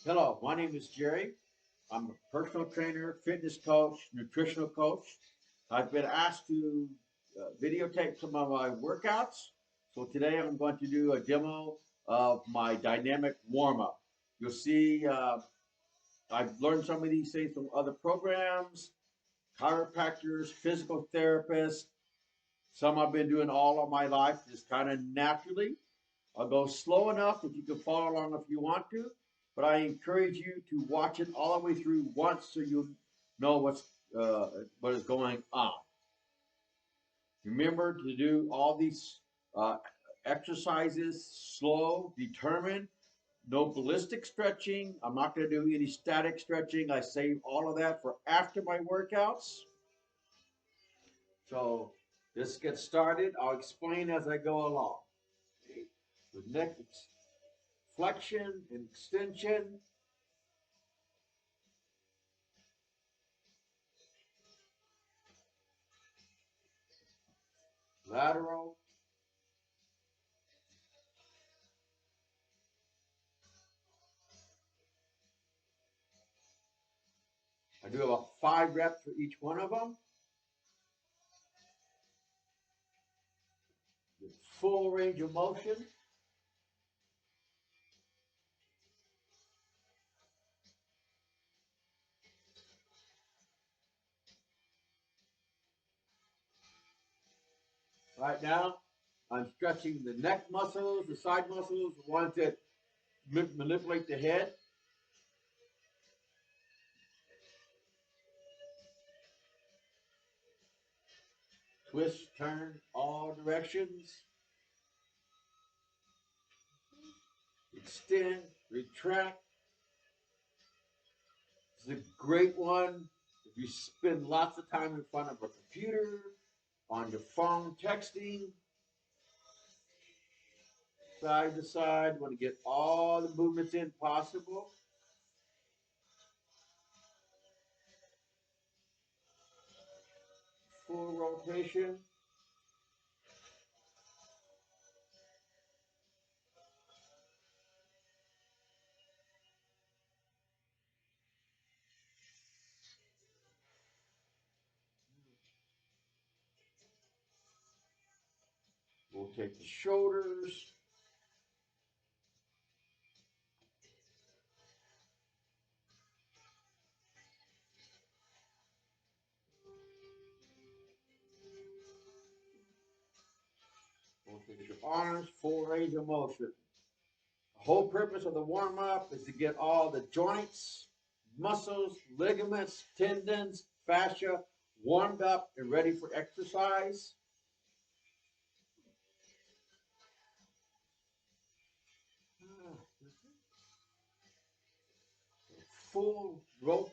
Hello, my name is Jerry. I'm a personal trainer, fitness coach, nutritional coach. I've been asked to videotape some of my workouts. So today I'm going to do a demo of my dynamic warm up. You'll see I've learned some of these things from other programs, chiropractors, physical therapists. Some I've been doing all of my life, just kind of naturally. I'll go slow enough that you can follow along if you want to, but I encourage you to watch it all the way through once so you know what is going on. Remember to do all these uh, exercises slow, determined, no ballistic stretching. I'm not going to do any static stretching. I save all of that for after my workouts. So let's get started. I'll explain as I go along. The neck flexion and extension, lateral, I do about 5 reps for each one of them. Get full range of motion. Right now, I'm stretching the neck muscles, the side muscles, the ones that manipulate the head. Twist, turn, all directions. Extend, retract. This is a great one if you spend lots of time in front of a computer, on your phone, texting, side to side. Want to get all the movements in possible. Full rotation. We'll take the shoulders. We'll take your arms, full range of motion. The whole purpose of the warm up is to get all the joints, muscles, ligaments, tendons, fascia warmed up and ready for exercise. Full rope,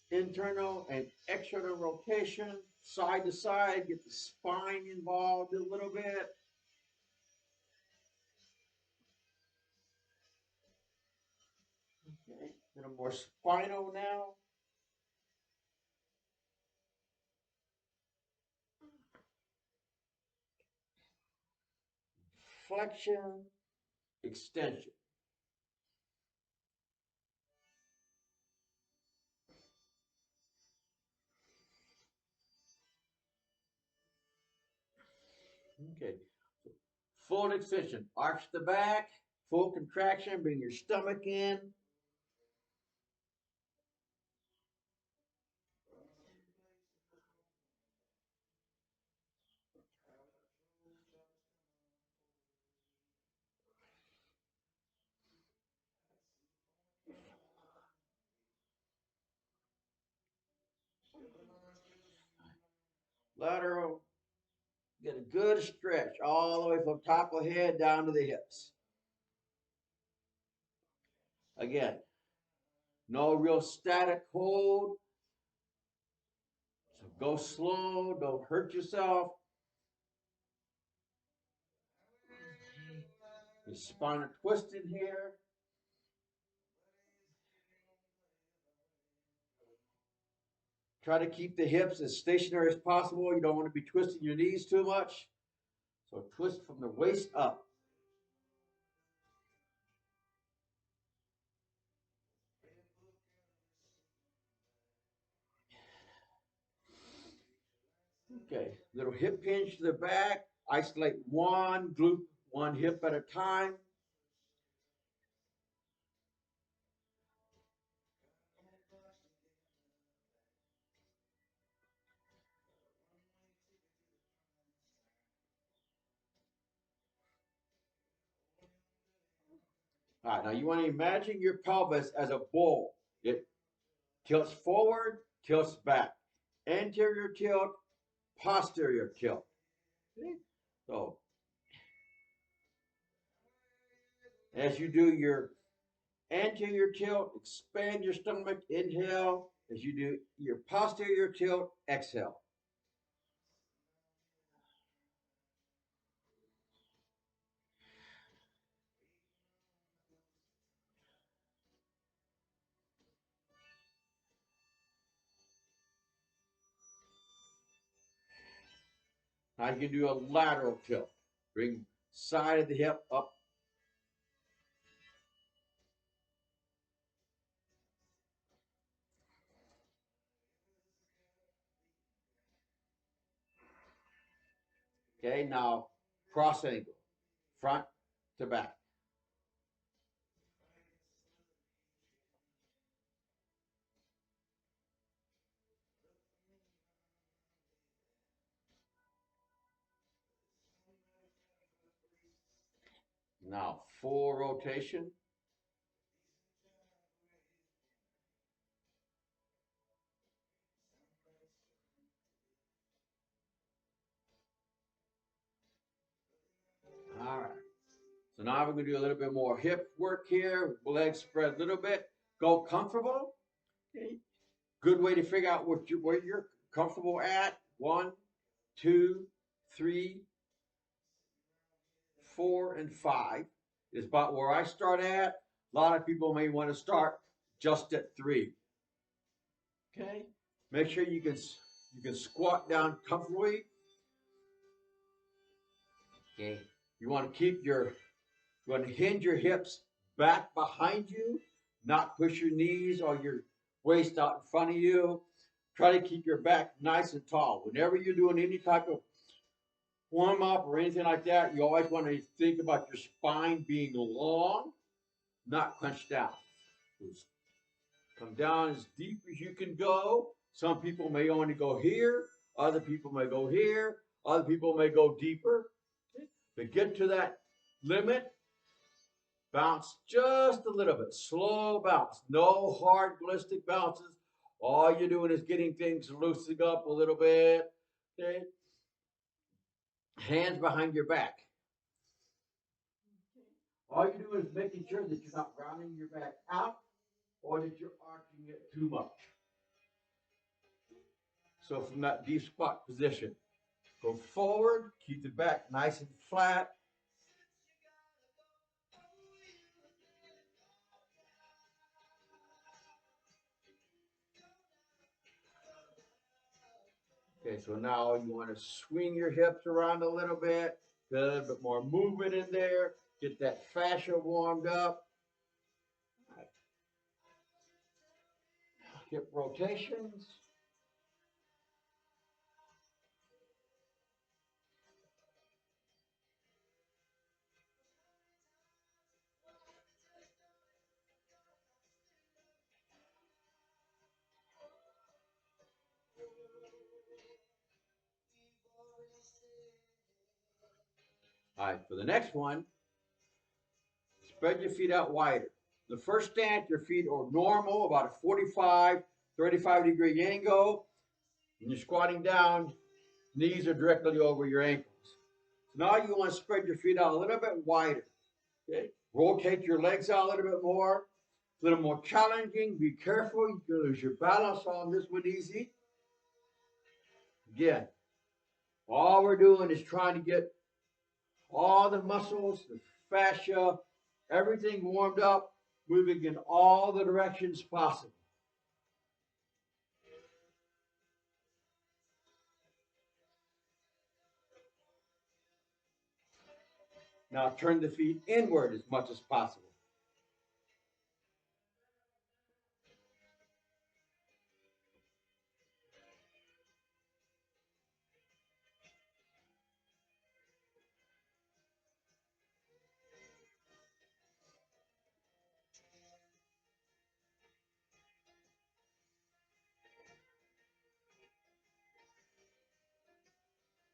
internal and external rotation, side to side, get the spine involved a little bit. Okay, a little more spinal now. Flexion, extension. Okay, full extension. Arch the back, full contraction, bring your stomach in. Lateral, get a good stretch all the way from top of the head down to the hips. Again, no real static hold. So go slow, don't hurt yourself. Your spinal twisted here. Try to keep the hips as stationary as possible. You don't want to be twisting your knees too much. So twist from the waist up. Okay, little hip hinge to the back. Isolate one glute, one hip at a time. All right, now you want to imagine your pelvis as a bowl. It tilts forward, tilts back. Anterior tilt, posterior tilt. Okay? So as you do your anterior tilt, expand your stomach, inhale. As you do your posterior tilt, exhale. Now you can do a lateral tilt. Bring side of the hip up. Okay, now cross angle, front to back. Now full rotation. All right. So now we're going to do a little bit more hip work here. Legs spread a little bit. Go comfortable. Okay. Good way to figure out where you're comfortable at. 1, 2, 3, 4, and 5 is about where I start at. A lot of people may want to start just at 3. Okay. Make sure you can squat down comfortably. Okay. You want to you want to hinge your hips back behind you, not push your knees or your waist out in front of you. Try to keep your back nice and tall. Whenever you're doing any type of warm up or anything like that, you always want to think about your spine being long, not crunched down. Just come down as deep as you can go. Some people may only go here, other people may go here, other people may go deeper. To get to that limit, bounce just a little bit, slow bounce, no hard ballistic bounces. All you're doing is getting things loosening up a little bit. Okay, hands behind your back. All you're doing is making sure that you're not rounding your back out or that you're arching it too much. So from that deep squat position, go forward, keep the back nice and flat. Okay, so now you want to swing your hips around a little bit, get a little bit more movement in there, get that fascia warmed up. Hip rotations. All right, for the next one, spread your feet out wider. The first stance, your feet are normal, about a 45, 35-degree angle. When you're squatting down, knees are directly over your ankles. So now you want to spread your feet out a little bit wider. Okay? Rotate your legs out a little bit more. A little more challenging. Be careful. You can lose your balance on this one easy. Again, all we're doing is trying to get all the muscles, the fascia, everything warmed up, moving in all the directions possible. Now turn the feet inward as much as possible.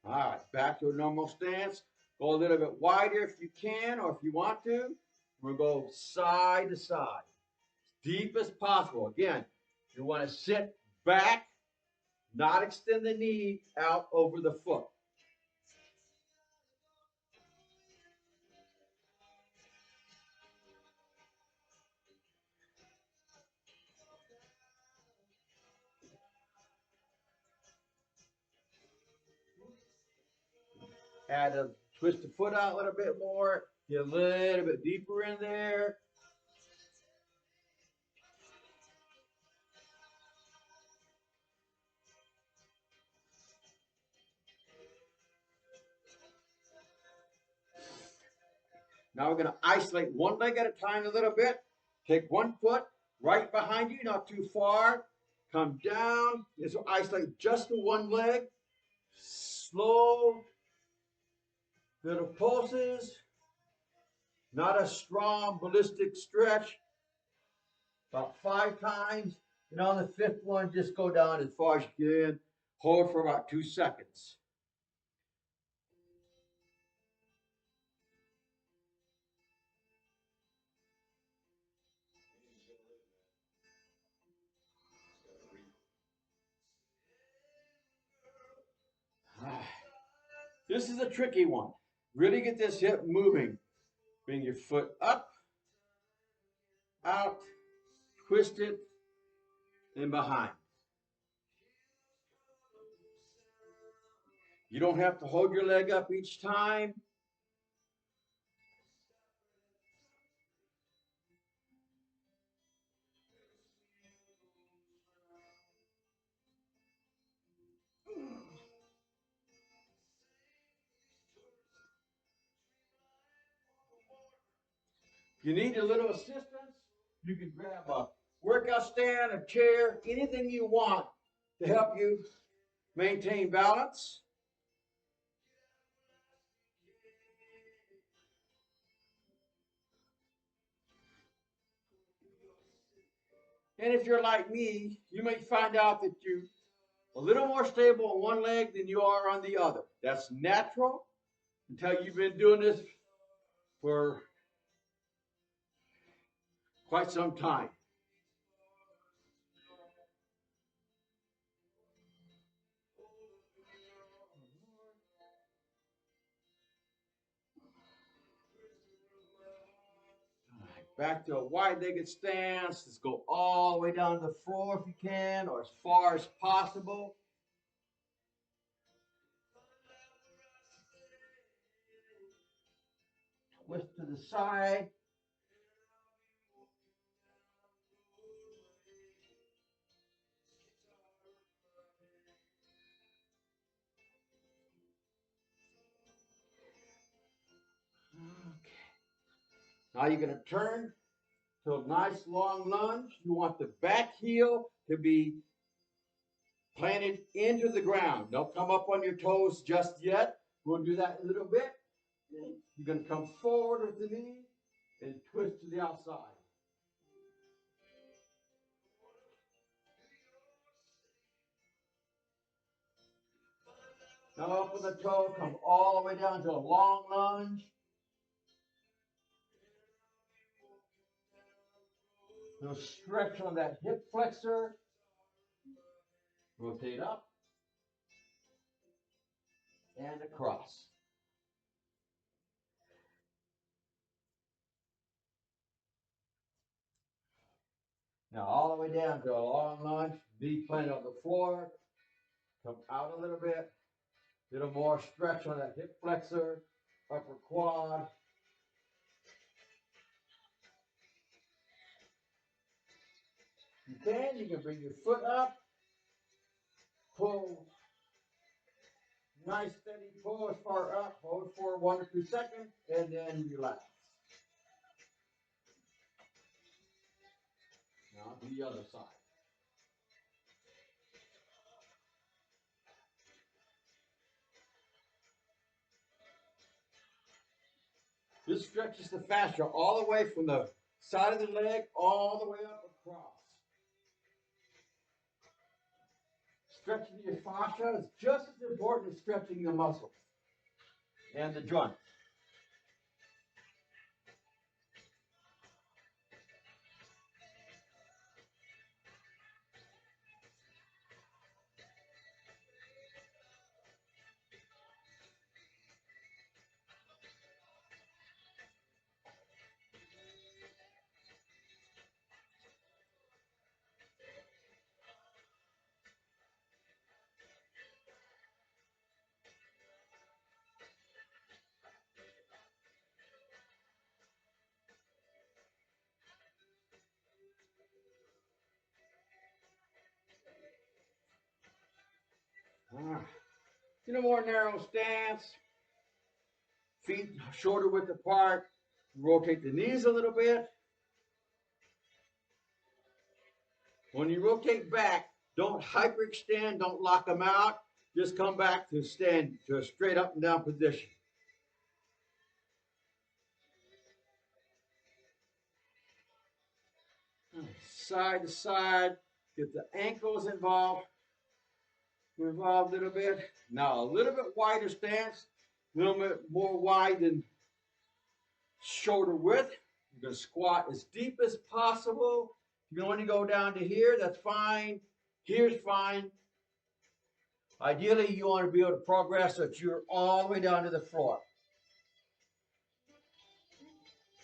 All right, back to a normal stance. Go a little bit wider if you can or if you want to. We'll go side to side, deep as possible. Again, you want to sit back, not extend the knee out over the foot. Add a twist the foot out a little bit more, get a little bit deeper in there. Now we're going to isolate one leg at a time a little bit. Take one foot right behind you, not too far. Come down. This will isolate just the one leg. Slow little pulses. Not a strong ballistic stretch. About 5 times. And on the 5th one, just go down as far as you can. Hold for about 2 seconds. This is a tricky one. Really get this hip moving. Bring your foot up, out, twist it, and behind. You don't have to hold your leg up each time. If you need a little assistance, you can grab a workout stand, a chair, anything you want to help you maintain balance. And if you're like me, you may find out that you're a little more stable on one leg than you are on the other. That's natural until you've been doing this for quite some time. Back to a wide-legged stance. Let's go all the way down to the floor if you can, or as far as possible. Twist to the side. Okay. Now you're going to turn to a nice long lunge. You want the back heel to be planted into the ground. Don't come up on your toes just yet. We'll do that in a little bit. You're going to come forward with the knee and twist to the outside. Now up with the toe, come all the way down to a long lunge. Little stretch on that hip flexor. Rotate up and across. Now all the way down to a long lunge, knee planted on the floor. Come out a little bit. Little more stretch on that hip flexor, upper quad. You can bring your foot up, pull, nice steady pull as far up, hold for 1 or 2 seconds, and then relax. Now to the other side. This stretches the fascia all the way from the side of the leg all the way up across. Stretching your fascia is just as important as stretching the muscle and the joint. In a more narrow stance, feet shoulder width apart, rotate the knees a little bit. When you rotate back, don't hyperextend, don't lock them out. Just come back to stand to a straight up and down position. Side to side, get the ankles involved a little bit. Now a little bit wider stance, a little bit more wide than shoulder width. You're going to squat as deep as possible. If you want to go down to here, that's fine. Here's fine. Ideally, you want to be able to progress so that you're all the way down to the floor.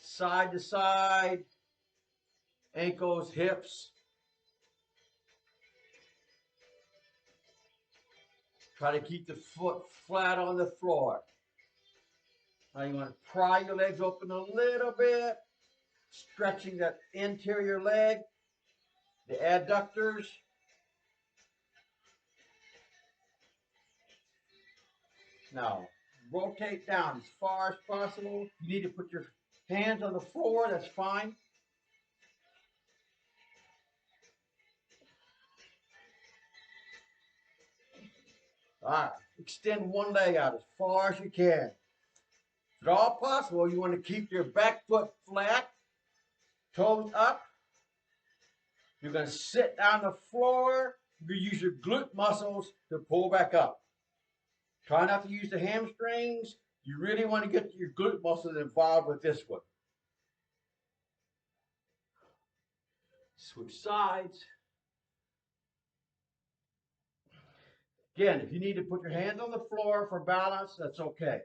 Side to side, ankles, hips. Try to keep the foot flat on the floor. Now you want to pry your legs open a little bit, stretching that interior leg, the adductors. Now, rotate down as far as possible. You need to put your hands on the floor, that's fine. All right, extend one leg out as far as you can. If at all possible, you want to keep your back foot flat, toes up. You're going to sit down the floor. You use your glute muscles to pull back up. Try not to use the hamstrings. You really want to get your glute muscles involved with this one. Switch sides. Again, if you need to put your hands on the floor for balance, that's okay.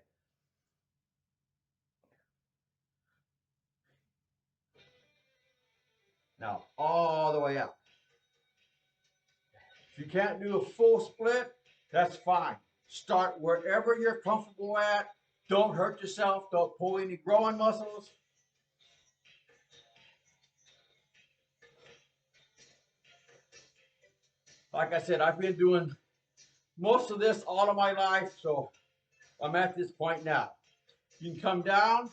Now, all the way out. If you can't do a full split, that's fine. Start wherever you're comfortable at. Don't hurt yourself. Don't pull any growing muscles. Like I said, I've been doing most of this all of my life, so I'm at this point now. You can come down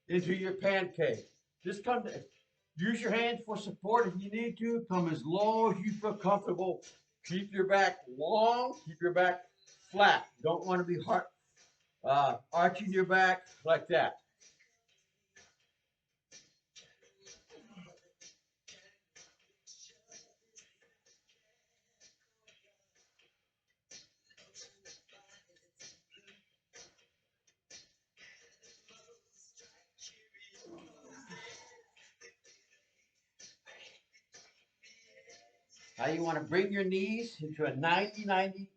into your pancake. Just come to, use your hands for support if you need to. Come as low as you feel comfortable. Keep your back long. Keep your back flat. You don't want to be arching your back like that. Now you want to bring your knees into a 90-90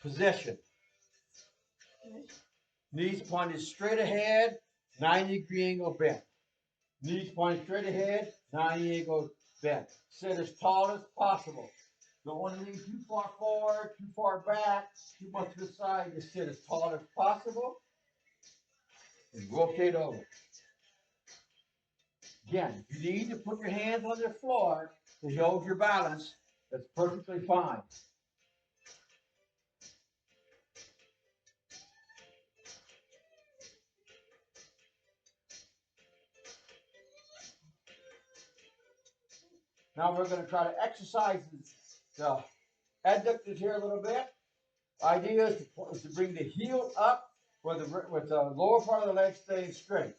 position. Knees pointed straight ahead, 90-degree angle bent. Knees pointed straight ahead, 90 angle bent. Sit as tall as possible. Don't want to lean too far forward, too far back, too much to the side. Just sit as tall as possible and rotate over. Again, if you need to put your hands on the floor to hold your balance, that's perfectly fine. Now we're going to try to exercise the adductors here a little bit. Idea is to bring the heel up with the lower part of the leg staying straight.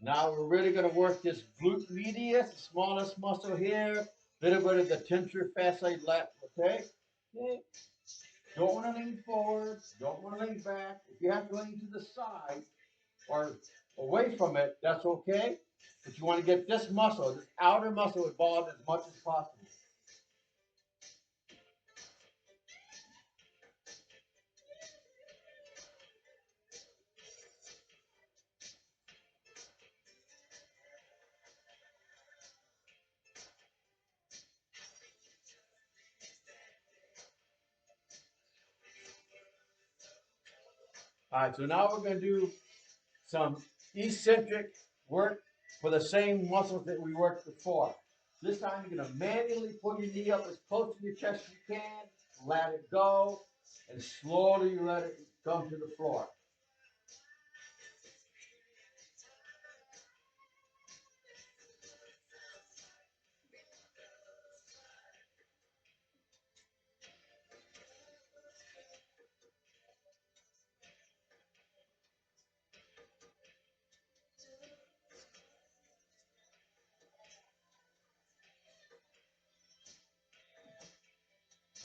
Now we're really going to work this glute medius, the smallest muscle here, a little bit of the tensor fasciae lat, okay? Okay. Don't want to lean forward, don't want to lean back. If you have to lean to the side or away from it, that's okay. But you want to get this muscle, this outer muscle involved as much as possible. All right, so now we're going to do some eccentric work for the same muscles that we worked before. This time you're going to manually pull your knee up as close to your chest as you can, let it go, and slowly let it come to the floor.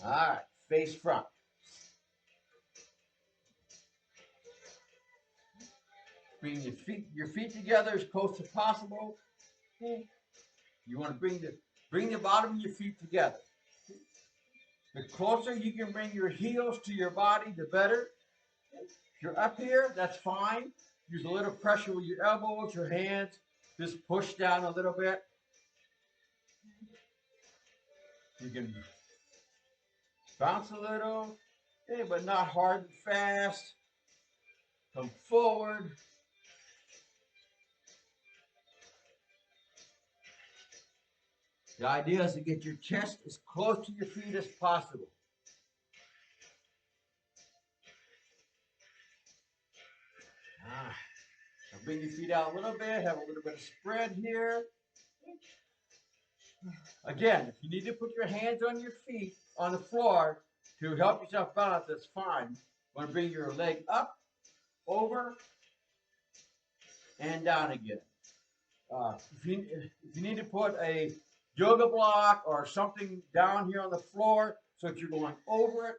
All right, face front. Bring your feet together as close as possible. You want to bring the bottom of your feet together. The closer you can bring your heels to your body, the better. If you're up here, that's fine. Use a little pressure with your elbows, your hands. Just push down a little bit. You can bounce a little, okay, but not hard and fast. Come forward. The idea is to get your chest as close to your feet as possible. Now bring your feet out a little bit, have a little bit of spread here. Again, if you need to put your hands on your feet on the floor to help yourself balance, that's fine. You want to bring your leg up, over, and down again. If you need to put a yoga block or something down here on the floor so that you're going over it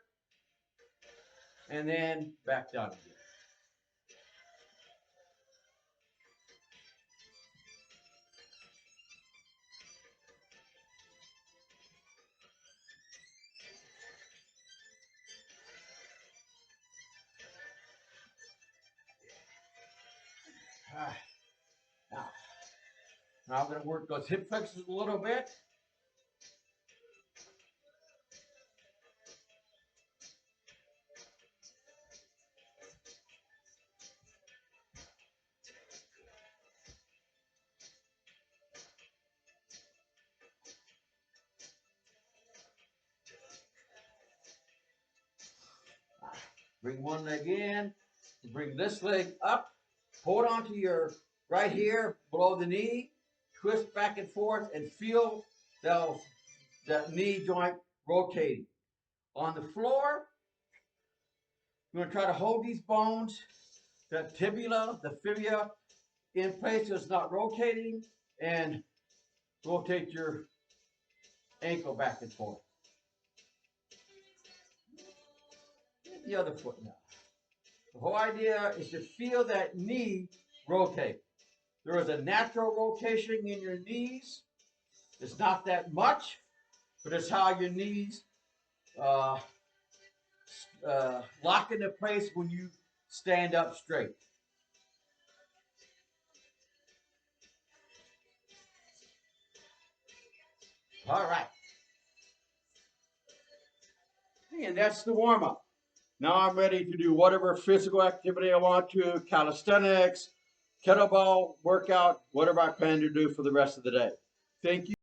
and then back down again. Now I'm going to work those hip flexors a little bit. Bring one leg in, bring this leg up, hold on to your right here below the knee, twist back and forth, and feel that knee joint rotating. On the floor, you're going to try to hold these bones, the tibia, the fibula, in place so it's not rotating, and rotate your ankle back and forth. The other foot now. The whole idea is to feel that knee rotate. There is a natural rotation in your knees. It's not that much, but it's how your knees lock into place when you stand up straight. All right. And that's the warm-up. Now I'm ready to do whatever physical activity I want to, calisthenics, kettlebell workout, whatever I plan to do for the rest of the day. Thank you.